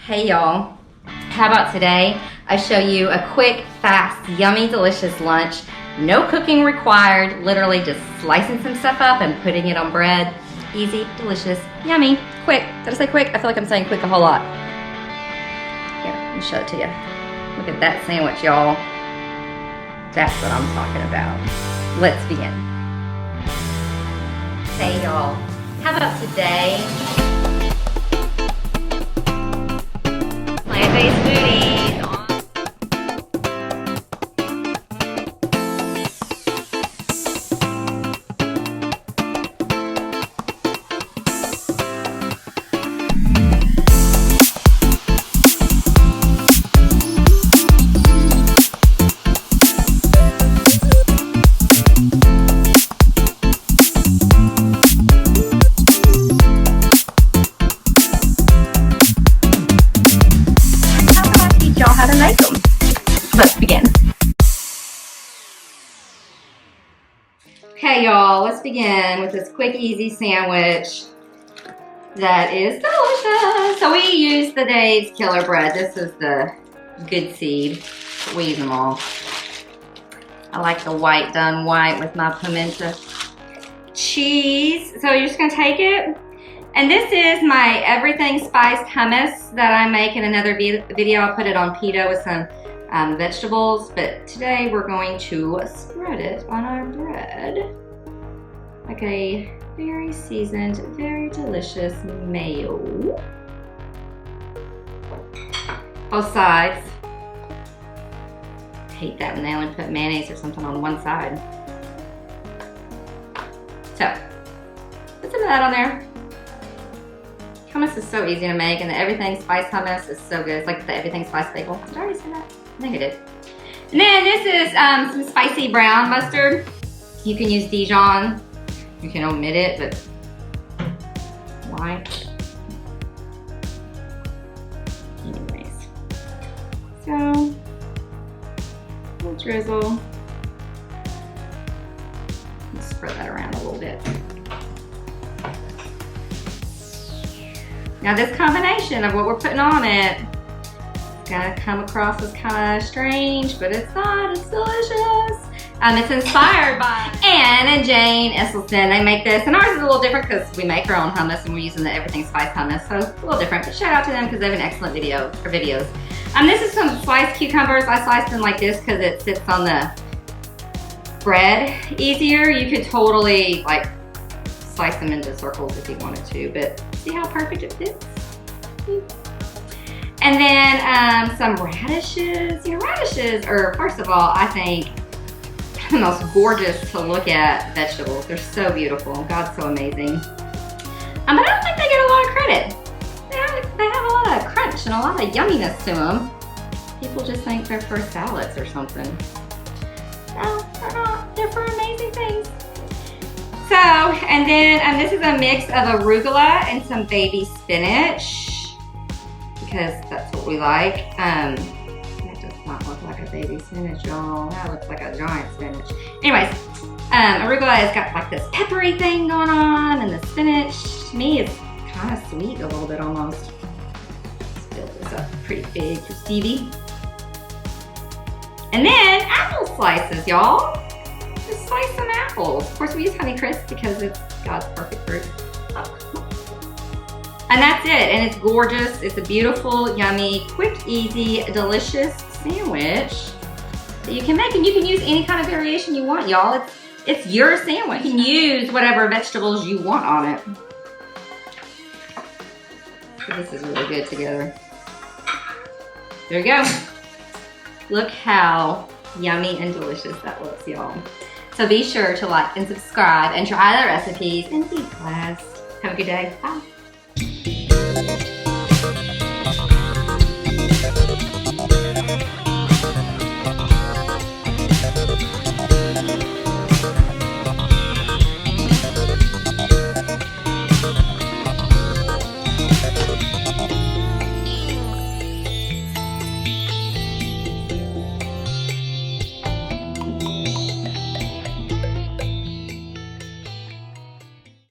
Hey y'all, how about today I show you a quick, fast, yummy, delicious lunch. No cooking required, literally just slicing some stuff up and putting it on bread. Easy, delicious, yummy, quick. Did I say quick? I feel like I'm saying quick a whole lot. Here, let me show it to you. Look at that sandwich, y'all. That's what I'm talking about. Let's begin. Hey y'all, how about today? Plant-based foodies on. How to make them. Let's begin. Okay, y'all, let's begin with this quick, easy sandwich that is delicious. So we use the Dave's Killer Bread. This is the good seed. We use them all. I like the white done white with my pimento cheese. So you're just gonna take it. And this is my everything spiced hummus that I make in another video. I'll put it on pita with some vegetables, but today we're going to spread it on our bread like a very seasoned, very delicious mayo. Both sides. I hate that when they only put mayonnaise or something on one side. So, put some of that on there. Hummus is so easy to make, and the everything spice hummus is so good. It's like the everything spice bagel. Did I already say that? I think I did. And then this is some spicy brown mustard. You can use Dijon. You can omit it, but why? Anyways. So, we'll drizzle. Let's spread that around a little bit. Now this combination of what we're putting on it is gonna come across as kind of strange, but it's not, it's delicious. It's inspired by Ann and Jane Esselstyn. They make this, and ours is a little different because we make our own hummus and we're using the everything spice hummus, so it's a little different, but shout out to them because they have an excellent videos. This is some sliced cucumbers. I sliced them like this because it sits on the bread easier. You could totally like slice them into circles if you wanted to, but see how perfect it fits? And then some radishes. You know, radishes are, first of all, I think, the most gorgeous to look at vegetables. They're so beautiful. God's so amazing. But I don't think they get a lot of credit. They have a lot of crunch and a lot of yumminess to them. People just think they're for salads or something. No, they're not. They're for amazing things. So, and then this is a mix of arugula and some baby spinach because that's what we like. That does not look like a baby spinach, y'all. That looks like a giant spinach. Anyways, arugula has got like this peppery thing going on, and the spinach, to me, is kind of sweet a little bit almost. Let's build this up pretty big for Stevie. And then apple slices, y'all. Just slice some apples. Of course, we use Honeycrisp because it's God's perfect fruit. And that's it. And it's gorgeous. It's a beautiful, yummy, quick, easy, delicious sandwich that you can make. And you can use any kind of variation you want, y'all. It's your sandwich. You can use whatever vegetables you want on it. So this is really good together. There you go. Look how yummy and delicious that looks, y'all. So be sure to like and subscribe and try the recipes and be blessed. Have a good day. Bye.